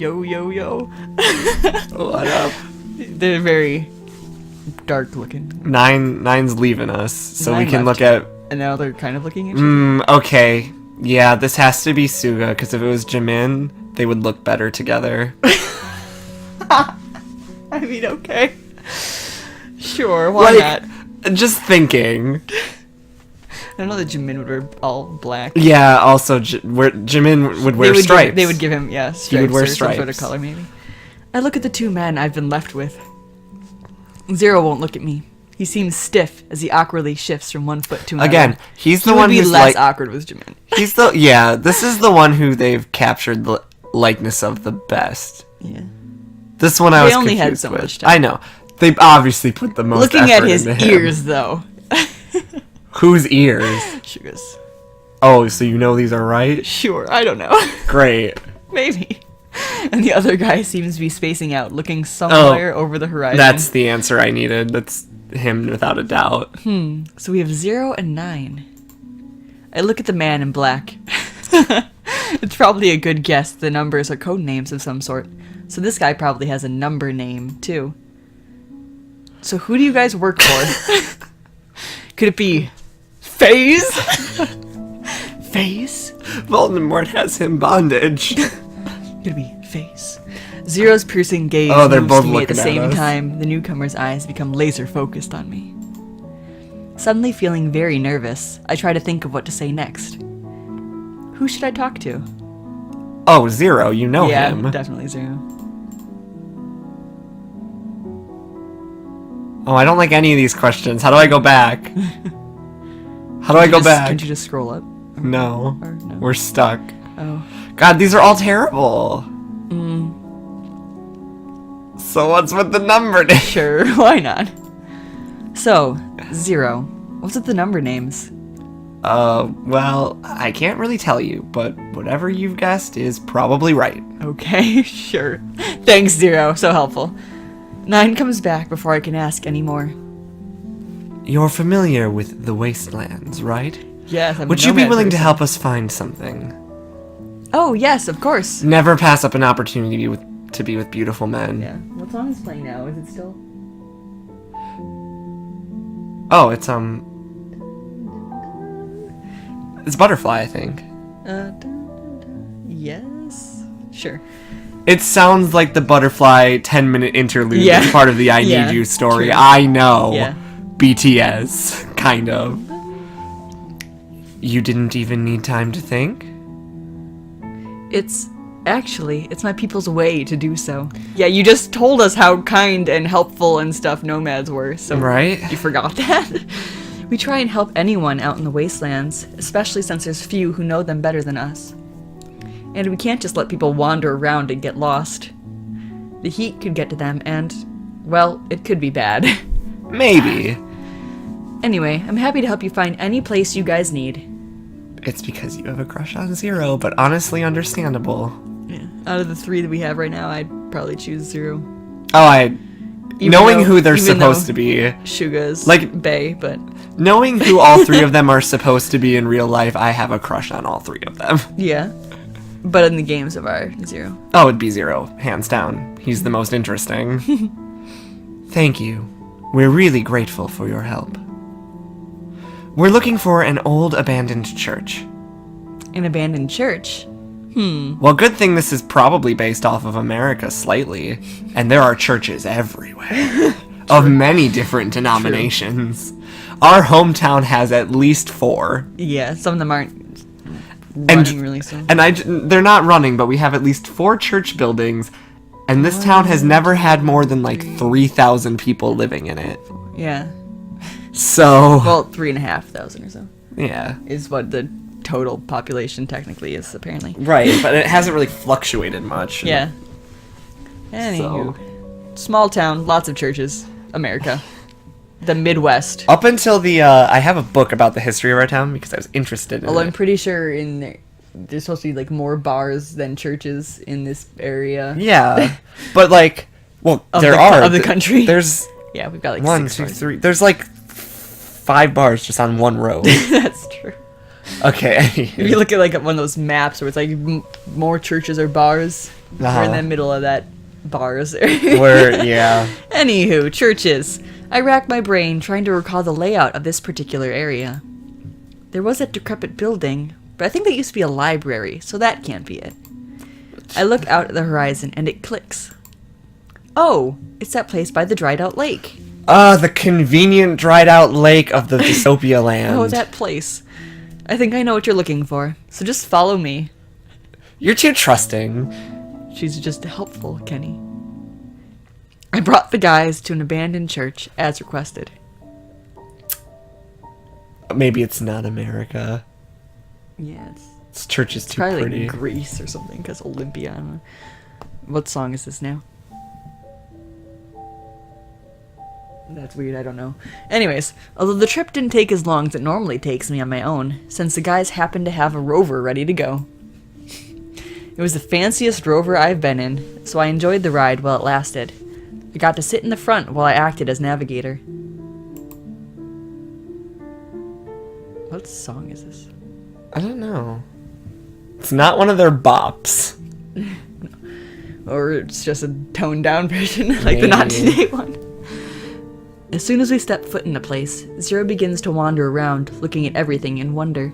Yo, yo, yo. What up? They're very dark looking. Nine's leaving us, so Nine we can left. look at... And now they're kind of looking at you. Okay. Yeah, this has to be Suga, because if it was Jimin, they would look better together. I mean, okay. Sure, why not? Just thinking. I don't know that Jimin would wear all black. Yeah, also, Jimin would wear stripes. They would give him, yeah, stripes. He would wear or some sort of stripes. color, maybe. I look at the two men I've been left with. Zero won't look at me. He seems stiff as he awkwardly shifts from one foot to another. Again, he's the he one would be who's less like... awkward with Jimin. This is the one who they've captured the likeness of the best. Yeah. This one I was only had confused so with. much time. I know. They obviously put the most Looking at effort his into him. ears, though. Whose ears? Sugar's. Oh, so you know these are right? Sure, I don't know. Great. Maybe. And the other guy seems to be spacing out, looking somewhere over the horizon. That's the answer I needed. That's him without a doubt. So we have 0 and 9. I look at the man in black. It's probably a good guess the numbers are code names of some sort. So this guy probably has a number name, too. So who do you guys work for? Could it be FaZe? FaZe? Voldemort has him bondage. Could it be FaZe? Zero's piercing gaze They're moves both to me at the looking at same us. time the newcomer's eyes become laser focused on me. Suddenly feeling very nervous, I try to think of what to say next. Who should I talk to? Oh, Zero, you know yeah, him. definitely Zero. Oh, I don't like any of these questions. How do I go back? How do I go back? Can't you just scroll up? No. Or no? We're stuck. Oh. God, these are all terrible. So what's with the number name? Sure, why not? So, Zero. What's with the number names? Well, I can't really tell you, but whatever you've guessed is probably right. Okay, sure. Thanks, Zero. So helpful. 9 comes back before I can ask any more. You're familiar with the wastelands, right? Yes, I'm a Would you be nomad willing to person. help us find something? Oh, yes, of course. Never pass up an opportunity to be with beautiful men. Yeah. What song is playing now? Is it still? Oh, it's Butterfly, I think. Yes. Sure. It sounds like the Butterfly 10-minute interlude Yeah. is part of the I Yeah, Need You story. true. I know. Yeah. BTS, kind of. You didn't even need time to think? It's my people's way to do so. Yeah, you just told us how kind and helpful and stuff nomads were, so Right? you forgot that? We try and help anyone out in the wastelands, especially since there's few who know them better than us. And we can't just let people wander around and get lost. The heat could get to them and, well, it could be bad. Maybe. Anyway, I'm happy to help you find any place you guys need. It's because you have a crush on Zero, but honestly understandable. Yeah. Out of the 3 that we have right now, I'd probably choose Zero. Oh, knowing who they're even supposed though to be. Suga's Like- Bae, but Knowing who all 3 of them are supposed to be in real life, I have a crush on all 3 of them. yeah. But in the games of our Zero. Oh, it'd be Zero, hands down. He's the most interesting. Thank you. We're really grateful for your help. We're looking for an old abandoned church. An abandoned church? Well, good thing this is probably based off of America slightly, and there are churches everywhere, of many different denominations. Our hometown has at least 4. Yeah, some of them aren't running really so. And they're not running, but we have at least 4 church buildings, and this town has never had more than like 3,000 people living in it. Yeah. So, Well, 3,500 or so yeah. is what the total population technically is, apparently. Right, but it hasn't really fluctuated much. Yeah. Anywho. Small town, lots of churches. America. The Midwest. Up until I have a book about the history of our town because I was interested in Although I'm it. pretty sure there's supposed to be like more bars than churches in this area. Yeah, but like, well, Of there the- are. of the country. There's Yeah, we've got like 1, 6 2, bars. 3. There's like 5 bars just on one road. That's true. Okay. If you look at like one of those maps where it's like more churches or bars, We're in the middle of that bars there. Yeah. Anywho, churches. I racked my brain trying to recall the layout of this particular area. There was that decrepit building, but I think that used to be a library, so that can't be it. I look out at the horizon and it clicks. Oh, it's that place by the dried out lake. The convenient dried out lake of the dystopia land. Oh, that place. I think I know what you're looking for, so just follow me. You're too trusting. She's just helpful, Kenny. I brought the guys to an abandoned church, as requested. Maybe it's not America. Yeah, This church is too probably pretty. like Greece or something, because Olympia. I don't know. What song is this now? That's weird, I don't know. Anyways, although the trip didn't take as long as it normally takes me on my own, since the guys happened to have a rover ready to go. It was the fanciest rover I've been in, so I enjoyed the ride while it lasted. I got to sit in the front while I acted as navigator. What song is this? I don't know. It's not one of their bops. Or it's just a toned down version, like the Not Today one. As soon as we step foot in the place, Zero begins to wander around, looking at everything in wonder.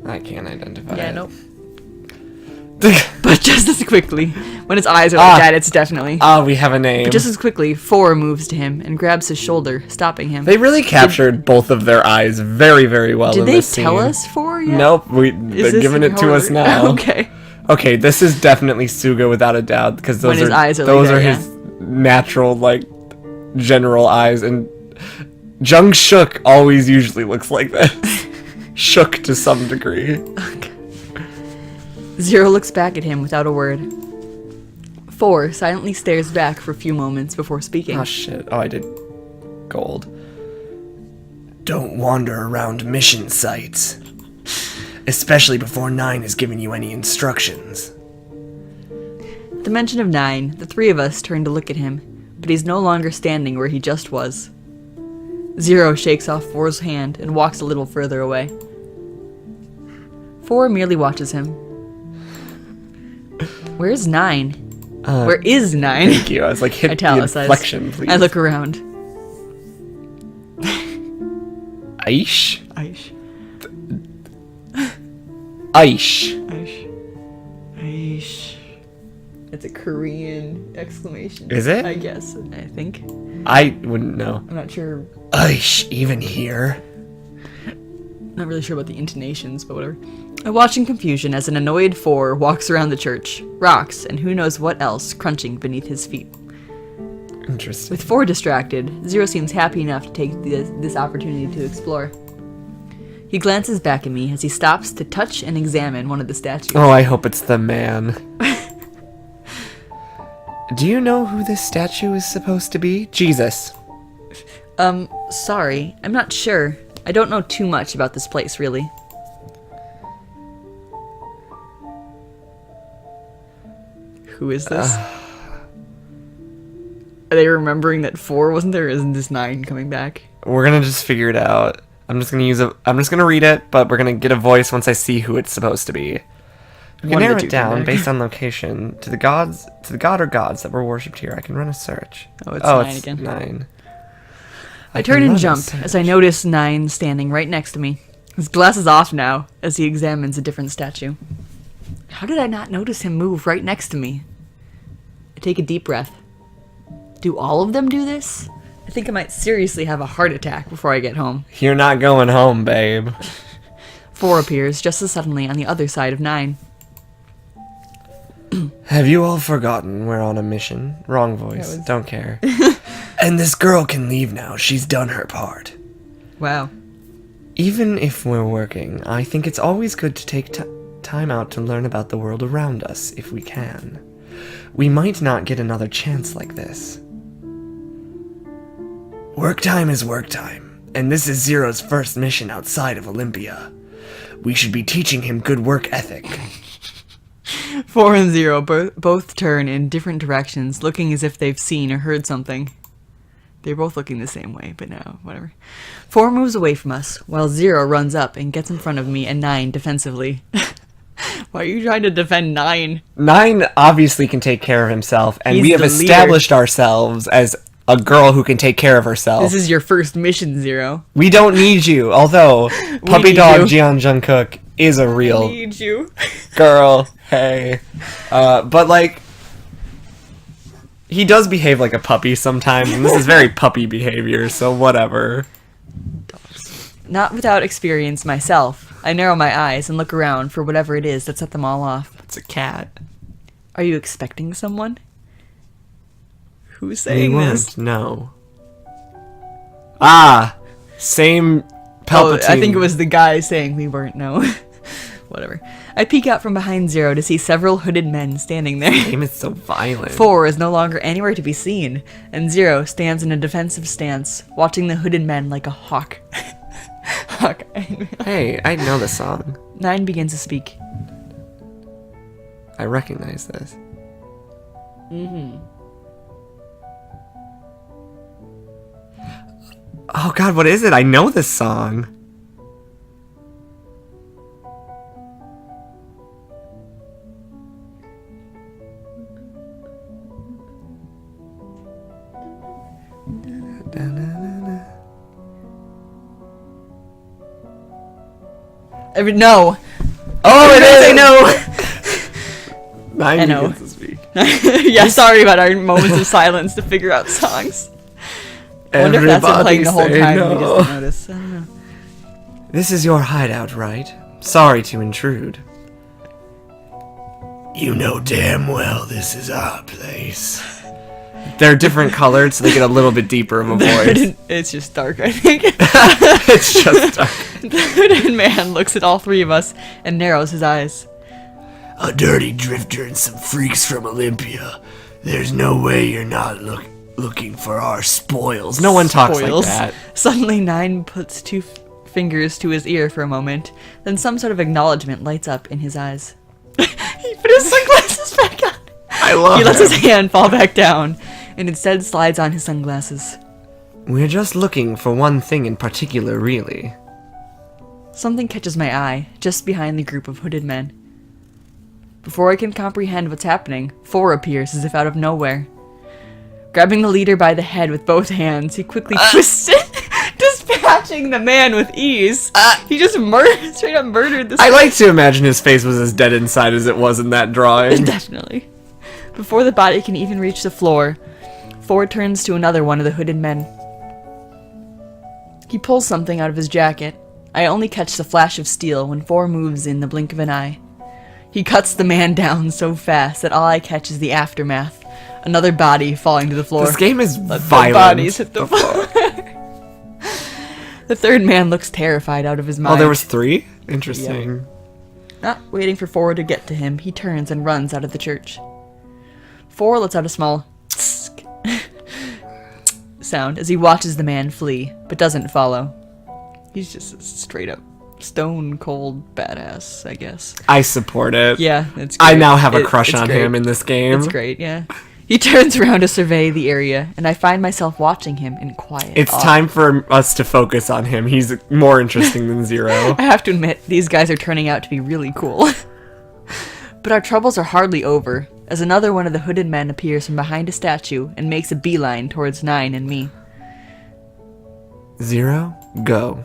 I can't identify Yeah, it. nope. But just as quickly, when his eyes are like that, it's definitely. We have a name. But just as quickly, Four moves to him and grabs his shoulder, stopping him. They really captured both of their eyes very, very well Did in they this scene. tell us Four yet? Nope, they're giving it to us now. Okay. Okay, this is definitely Suga without a doubt, because those When his are eyes are those like are that, his natural, like, general eyes, and Jungshook always usually looks like this. Shook to some degree. Zero looks back at him without a word. Four silently stares back for a few moments before speaking. Oh shit, I did gold. Don't wander around mission sites. Especially before 9 has given you any instructions. At the mention of 9, the three of us turn to look at him, but he's no longer standing where he just was. Zero shakes off Four's hand and walks a little further away. Four merely watches him. Where's 9? Where is 9? Thank you, I was like, hit the Italicized. inflection, please. I look around. Aish? Aish. Aish. Aish. Aish. It's a Korean exclamation. Is it? I guess. I think. I wouldn't know. I'm not sure. Aish, even here? Not really sure about the intonations, but whatever. I watch in confusion as an annoyed Four walks around the church, rocks, and who knows what else crunching beneath his feet. Interesting. With Four distracted, Zero seems happy enough to take this opportunity to explore. He glances back at me as he stops to touch and examine one of the statues. Oh, I hope it's the man. Do you know who this statue is supposed to be? Jesus. Sorry, I'm not sure. I don't know too much about this place, really. Who is this? Are they remembering that 4 wasn't there? Or isn't this 9 coming back? We're gonna just figure it out. I'm just gonna read it, but we're gonna get a voice once I see who it's supposed to be. We can One of the narrow two it come down back. based on location. To the god or gods that were worshipped here, I can run a search. Oh, it's 9 it's again. 9. I turn can and run a jump search. as I notice 9 standing right next to me. His glasses off now as he examines a different statue. How did I not notice him move right next to me? I take a deep breath. Do all of them do this? I think I might seriously have a heart attack before I get home. You're not going home, babe. 4 appears just as suddenly on the other side of 9. Have you all forgotten we're on a mission? Wrong voice. Don't care. And this girl can leave now. She's done her part. Wow. Even if we're working, I think it's always good to take time out to learn about the world around us, if we can. We might not get another chance like this. Work time is work time, and this is Zero's first mission outside of Olympia. We should be teaching him good work ethic. 4 and 0 both turn in different directions, looking as if they've seen or heard something. They're both looking the same way, but no, whatever. 4 moves away from us, while 0 runs up and gets in front of me and 9 defensively. Why are you trying to defend 9? 9 obviously can take care of himself, and He's we have the leader. established ourselves as a girl who can take care of herself. This is your first mission, 0. We don't need you, although puppy need dog you. Jungshook is a I real need you. girl. Hey. But, like, he does behave like a puppy sometimes, and this is very puppy behavior, so whatever. Not without experience myself, I narrow my eyes and look around for whatever it is that set them all off. It's a cat. Are you expecting someone? Who's They saying weren't, this? no. Ah! Same Palpatine. Oh, I think it was the guy saying we weren't, no. Whatever. I peek out from behind 0 to see several hooded men standing there. Game is so violent. 4 is no longer anywhere to be seen, and 0 stands in a defensive stance, watching the hooded men like a hawk. Hawk. Hey, I know the song. 9 begins to speak. I recognize this. Oh god, what is it? I know this song. No. Oh, it is! I know. 9 I know. begins to speak. Yeah, sorry about our moments of silence to figure out songs. I wonder if that's been playing the whole say time no. and we just didn't notice. I don't know. This is your hideout, right? Sorry to intrude. You know damn well this is our place. They're different colored, so they get a little bit deeper of a voice. It's just dark, I think. It's just dark. The hooded man looks at all 3 of us and narrows his eyes. A dirty drifter and some freaks from Olympia. There's no way you're not looking for our spoils. No one talks Spoils. like that. Suddenly, 9 puts 2 fingers to his ear for a moment, then some sort of acknowledgement lights up in his eyes. He put his sunglasses back on. I love He lets him. his hand fall back down, and instead slides on his sunglasses. We're just looking for one thing in particular, really. Something catches my eye, just behind the group of hooded men. Before I can comprehend what's happening, 4 appears as if out of nowhere. Grabbing the leader by the head with both hands, he quickly twists it, dispatching the man with ease. He just straight up murdered this I guy. like to imagine his face was as dead inside as it was in that drawing. Definitely. Before the body can even reach the floor, 4 turns to another one of the hooded men. He pulls something out of his jacket. I only catch the flash of steel when 4 moves in the blink of an eye. He cuts the man down so fast that all I catch is the aftermath. Another body falling to the floor. This game is The violent. bodies hit the floor. The 3rd man looks terrified out of his mind. Oh, there was 3? Interesting. Not waiting for 4 to get to him, he turns and runs out of the church. 4 lets out a small tsk sound as he watches the man flee, but doesn't follow. He's just a straight up stone cold badass, I guess. I support it. Yeah, it's great. I now have a crush It's on great. him in this game. It's great, yeah. He turns around to survey the area, and I find myself watching him in quiet It's awe. time for us to focus on him. He's more interesting than 0. I have to admit, these guys are turning out to be really cool. But our troubles are hardly over, as another one of the hooded men appears from behind a statue and makes a beeline towards 9 and me. 0, go.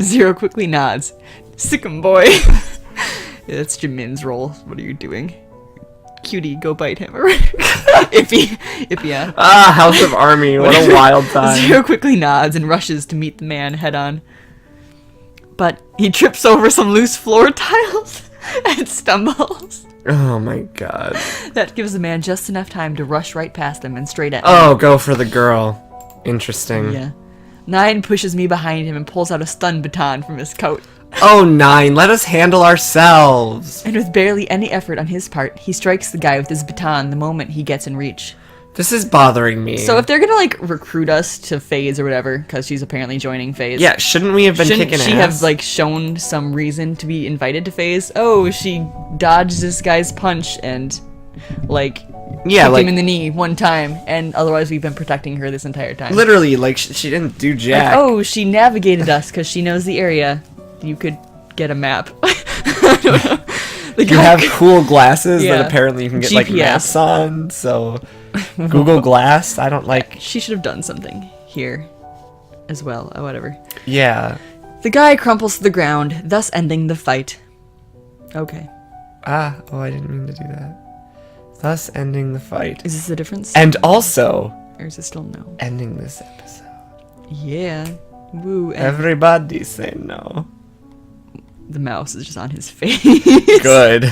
0 quickly nods. Sick 'em, boy. Yeah, that's Jimin's role. What are you doing? Cutie, go bite him. Ippy, yeah. Ah, House of Army. What a wild time. 0 quickly nods and rushes to meet the man head on. But he trips over some loose floor tiles and stumbles. Oh my god. That gives the man just enough time to rush right past him and straight at me. Oh, go for the girl. Interesting. Yeah. 9 pushes me behind him and pulls out a stun baton from his coat. Oh, 9, let us handle ourselves. And with barely any effort on his part, he strikes the guy with his baton the moment he gets in reach. This is bothering me. So if they're gonna, like, recruit us to FaZe or whatever, because she's apparently joining FaZe. Yeah, shouldn't we have been Shouldn't kicking she ass? have, like, shown some reason to be invited to FaZe? Oh, she dodged this guy's punch and, like, Yeah, kicked like him in the knee one time, and otherwise we've been protecting her this entire time. literally, like she didn't do jack. Like, oh, she navigated us because she knows the area. You could get a map. I don't know. The You guy- have cool glasses Yeah. that apparently you can get like GPS. maps on. So Google Glass, I don't like. She should have done something here as well. Whatever. Yeah. The guy crumples to the ground, thus ending the fight. Okay. Oh, I didn't mean to do that. Thus ending the fight. Is this the difference? And also Or is it still no? ending this episode. Yeah. Woo. And Everybody say no. the mouse is just on his face. Good.